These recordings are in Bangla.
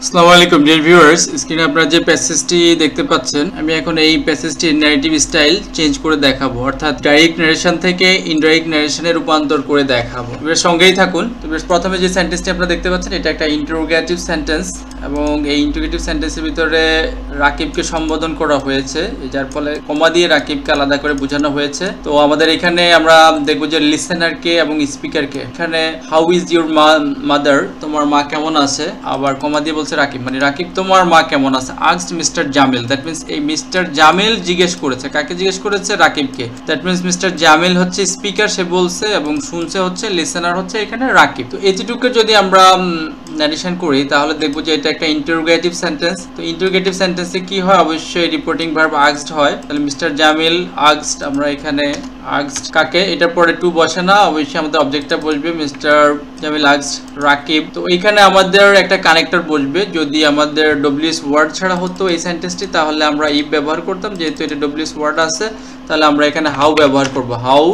আসসালামু আলাইকুম ডিয়ার ভিউয়ার্স, স্ক্রিনে আপনারা যে প্যাসেজটি দেখতে পাচ্ছেন, আমি এখন এই প্যাসেজটির ন্যারেটিভ স্টাইল চেঞ্জ করে দেখাবো, অর্থাৎ ডাইরেক্ট নারেশন থেকে ইনডাইরেক্ট নারেশনে রূপান্তর করে দেখাবো। এর সঙ্গেই থাকুন। তো প্রথমে যে সেন্টেন্সটি আপনারা দেখতে পাচ্ছেন, এটা একটা ইন্টারোগেটিভ সেন্টেন্স এবং এই ইন্টারোগেটিভ সেন্টেন্সের ভিতরে রাকিবকে সম্বোধন করা হয়েছে, যার ফলে কমা দিয়ে রাকিবকে আলাদা করে বোঝানো হয়েছে। তো আমাদের এখানে আমরা দেখবো যে লিসেনারকে এবং স্পিকারকে। এখানে হাউ ইজ ইউর মাদার, তোমার মা কেমন আছে, আবার কমা দিয়ে বলছে রাকিব, মানে রাকিব তোমার মা কেমন আছে। Asked mister Jamil, that means এই মিস্টার জামিল জিজ্ঞেস করেছে, কাকে জিজ্ঞেস করেছে? রাকিবকে। দ্যাট মিন্স মিস্টার জামিল হচ্ছে স্পিকার, সে বলছে, এবং শুনছে হচ্ছে লিসেনার হচ্ছে এখানে রাকিব। তো এতটুকু যদি আমরা নারেশন করি তাহলে দেখবো যে এটা একটা ইন্টারোগেটিভ সেন্টেন্স। তো ইন্টারোগেটিভ সেন্টেন্সে কি হয়? অবশ্যই রিপোর্টিং ভার্ব আস্কড হয়। তাহলে মিস্টার জামিল আস্কড, আমরা এখানে আস্কড কাকে, এটার পরে টু বসে না, অবশ্যই আমাদের অবজেক্টটা বসবে মিস্টার জামিল আস্কড রাকিব। তো এখানে আমাদের একটা কানেক্টর বসবে। যদি আমাদের ডব্লিউএস ওয়ার্ড ছাড়া হতো এই সেন্টেন্সটি, তাহলে আমরা ইফ ব্যবহার করতাম। যেহেতু এটা ডব্লিউএস ওয়ার্ড আছে, তাহলে আমরা এখানে হাউ ব্যবহার করব, হাউ।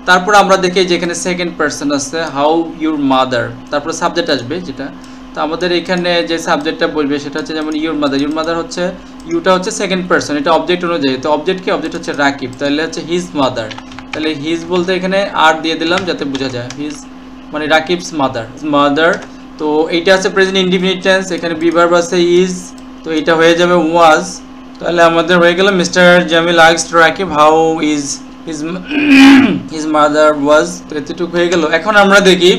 তারপর আমরা দেখি যে এখানে সেকেন্ড পারসন আছে, হাউ ইউর মাদার, তারপর সাবজেক্ট আসবে যেটা। তো আমাদের এখানে যে সাবজেক্টটা বলবে সেটা হচ্ছে যেমন ইউর মাদার, ইউর মাদার হচ্ছে ইউটা হচ্ছে সেকেন্ড পারসন, এটা অবজেক্ট অনুযায়ী। তো অবজেক্ট কি? অবজেক্ট হচ্ছে রাকিব, তাহলে হচ্ছে হিজ মাদার। তাহলে হিজ বলতে এখানে আর দিয়ে দিলাম যাতে বোঝা যায়, হিজ মানে রাকিবস মাদার, মাদার। তো এইটা আছে প্রেজেন্ট ইনডিফিনিট টেন্স, এখানে বি ভার্ব আছে ইজ, তো এটা হয়ে যাবে ওয়াজ। তাহলে আমাদের হয়ে গেল mister Jamil asked Rakib how is his mother was। তো এতটুকু হয়ে গেল। এখন আমরা দেখি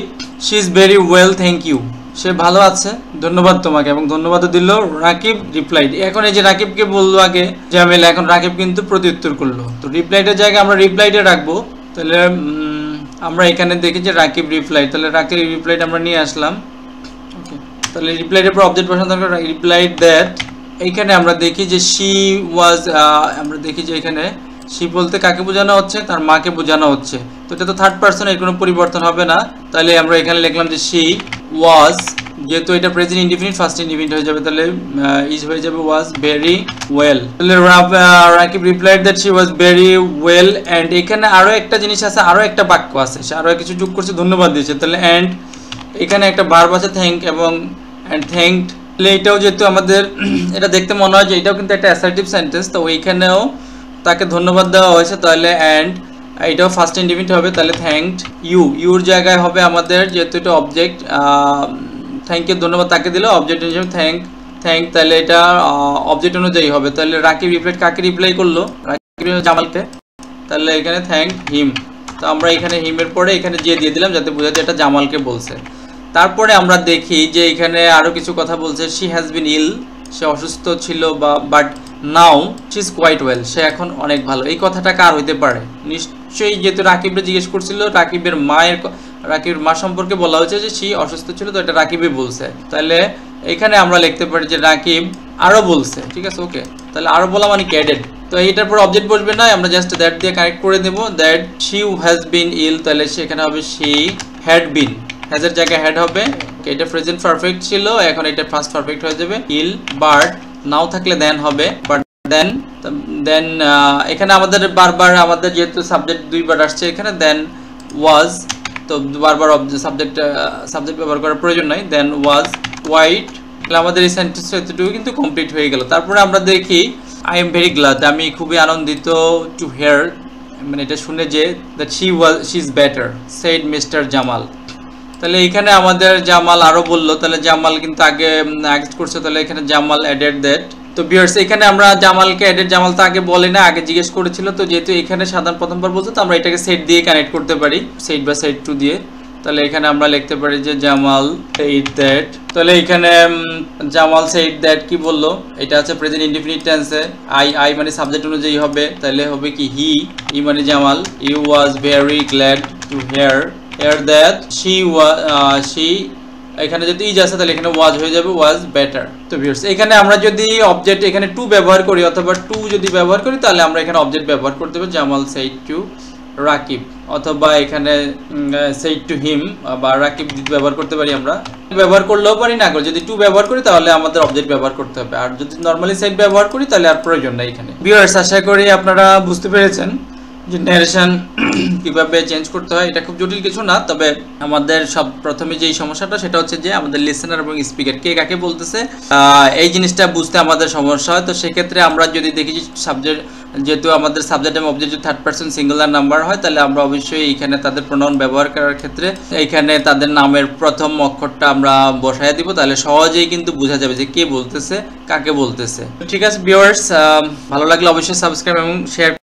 she is very well thank you, সে ভালো আছে, ধন্যবাদ তোমাকে, এবং ধন্যবাদ দিল রাকিব রিপ্লাইড। এখন এই যে রাকিবকে বললো আগে জামিল, এখন রাকিব কিন্তু প্রত্যুত্তর করলো। তো রিপ্লাইডের জায়গায় আমরা রিপ্লাইডে রাখবো। তাহলে আমরা এখানে দেখি যে রাকিব রিপ্লাইড, তাহলে রাকিব রিপ্লাইড আমরা নিয়ে আসলাম। ওকে, তাহলে রিপ্লাইডের পর অবজেক্ট বসানো দরকার, রিপ্লাইড দ্যাট। এইখানে আমরা দেখি যে she was, আমরা দেখি যে এখানে she বলতে কাকে বোঝানো হচ্ছে? তার মাকে বোঝানো হচ্ছে। তো এটা তো থার্ড পারসন, এর কোনো পরিবর্তন হবে না। তাহলে আমরা এখানে লিখলাম যে she was, যেহেতু এটা প্রেজেন্ট ইনডিফিনিট ফার্স্ট ইনডিফিনিট হয়ে যাবে, তাহলে ইজ হয়ে যাবে was very well। তাহলে Rakib replied that she was very well। And এখানে আরো একটা জিনিস আছে, আরো একটা বাক্য আছে, সে আরো কিছু যোগ করছে, ধন্যবাদ দিয়েছে। তাহলে এন্ড এখানে একটা ভার্ব আছে থ্যাঙ্ক, এবং এন্ড থ্যাঙ্কড। তাহলে এটাও যেহেতু আমাদের এটা দেখতে মনে হয় যে এটাও কিন্তু একটা অ্যাসার্টিভ সেন্টেন্স, তো ওইখানেও তাকে ধন্যবাদ দেওয়া হয়েছে। তাহলে অ্যান্ড এটাও ফার্স্ট ইনডিফিনিট হবে, তাহলে থ্যাঙ্কড ইউ, ইউর জায়গায় হবে আমাদের, যেহেতু এটা অবজেক্ট, থ্যাঙ্ক ইউ ধন্যবাদ তাকে দিল, অবজেক্ট হিসেবে থ্যাঙ্ক, তাহলে এটা অবজেক্ট অনুযায়ী হবে। তাহলে রাকিব রিপ্লাই কাকে রিপ্লাই করলো? রাকিব জামালকে, তাহলে এখানে থ্যাঙ্ক হিম। তো আমরা এখানে হিমের পরে এখানে যে দিয়ে দিলাম যাতে বোঝা যায় এটা জামালকে বলছে। তারপরে আমরা দেখি যে এখানে আরো কিছু কথা বলছে, শি হ্যাজ বিন ইল, সে অসুস্থ ছিল, বা but now she is quite well, সে এখন অনেক ভালো। এই কথাটা কার হইতে পারে? নিশ্চয়ই, যেহেতু রাকিবরে জিজ্ঞেস করছিল, রাকিবের মা সম্পর্কে বলা হয়েছে যে সে অসুস্থ ছিল, তো এটা রাকিবই বলছে। তাহলে এখানে আমরা লিখতে পারি যে রাকিব আরো বলছে, ঠিক আছে। ওকে, তাহলে আরো বলা মানে ক্যাডেড। তো এইটার পর অবজেক্ট বসবে না, আমরা জাস্ট দ্যাট দিয়ে কানেক্ট করে দেবো, দ্যাট শি হ্যাজ বিন ইল, তাহলে সেখানে হবে শি হ্যাড বিন, হ্যাজের জায়গায় হ্যাড হবে। এটা প্রেজেন্ট পারফেক্ট ছিল, এখন এটা পাস্ট পারফেক্ট হয়ে যাবে। ইল বাট নাও থাকলে দেন হবে, বাট দেন এখানে আমাদের বারবার আমাদের যেহেতু সাবজেক্ট দুইবার আসছে এখানে, দেন ওয়াজ, তো বারবার সাবজেক্ট ব্যবহার করার প্রয়োজন নাই। দেন ওয়াজ কোয়াইট, তাহলে আমাদের এই সেন্টেন্স এতটুকু কিন্তু কমপ্লিট হয়ে গেল। তারপরে আমরা দেখি আই এম ভেরি গ্ল্যাড, আমি খুবই আনন্দিত, টু হিয়ার, মানে এটা শুনে যে, that she is better said mister Jamal. তাহলে এখানে আমাদের জামাল আরো বললো, তাহলে জামাল কিন্তু আগে অ্যাক্ট করছে, তাহলে এখানে জামাল অ্যাডেড দ্যাট। তো ভিউয়ার্স, এখানে আমরা জামালকে অ্যাডেড, জামাল তো আগে বলে না, আগে জিজ্ঞেস করেছিল। তো যেহেতু এখানে সাধারণ প্রথমবার বলছে, তো আমরা এটাকে সেট দিয়ে কানেক্ট করতে পারি, সেট বা সেট টু দিয়ে। তাহলে এখানে আমরা লিখতে পারি যে জামাল সেড দ্যাট। তাহলে এখানে জামাল সেড দ্যাট কি বললো? এটা আছে প্রেজেন্ট ইনডিফিনিট টেন্সে, আই মানে সাবজেক্ট অনুযায়ী হবে, তাহলে হবে কি হি মানে Jamal, you was very glad to hear that she, এখানে যদি ইজ আছে তাহলে এখানে ওয়াজ হয়ে যাবে, ওয়াজ বেটার। তো ভিউয়ার্স, এখানে আমরা যদি অবজেক্ট এখানে টু ব্যবহার করি অথবা টু যদি ব্যবহার করি, তাহলে আমরা এখানে অবজেক্ট ব্যবহার করতে হবে, জামাল সেড টু রাকিব, অথবা এখানে সেড টু হিম বা রাকিব ব্যবহার করতে পারি। আমরা ব্যবহার করলেও পারি, না করে যদি টু ব্যবহার করি তাহলে আমাদের অবজেক্ট ব্যবহার করতে হবে, আর যদি নর্মালি সেড ব্যবহার করি তাহলে আর প্রয়োজন নাই এখানে। ভিউয়ার্স, আশা করি আপনারা বুঝতে পেরেছেন যে ন্যারেশন কিভাবে চেঞ্জ করতে হয় এটা খুব জটিল কিছু না, তবে আমাদের সব প্রথমে যেই সমস্যাটা সেটা হচ্ছে যে আমাদের লিসেনার এবং স্পিকার কে কাকে বলতেছে এই জিনিসটা বুঝতে আমাদের সমস্যা হয়। তো সেক্ষেত্রে আমরা যদি দেখি যে সাবজেক্ট, যেহেতু আমাদের সাবজেক্ট এবং অবজেক্ট যদি থার্ড পারসন সিঙ্গুলার নাম্বার হয়, তাহলে আমরা অবশ্যই এইখানে তাদের প্রোনাউন ব্যবহার করার ক্ষেত্রে এইখানে তাদের নামের প্রথম অক্ষরটা আমরা বসায় দিব, তাহলে সহজেই কিন্তু বোঝা যাবে যে কে বলতেছে কাকে বলতেছে। ঠিক আছে ভিউয়ার্স, ভালো লাগলে অবশ্যই সাবস্ক্রাইব এবং শেয়ার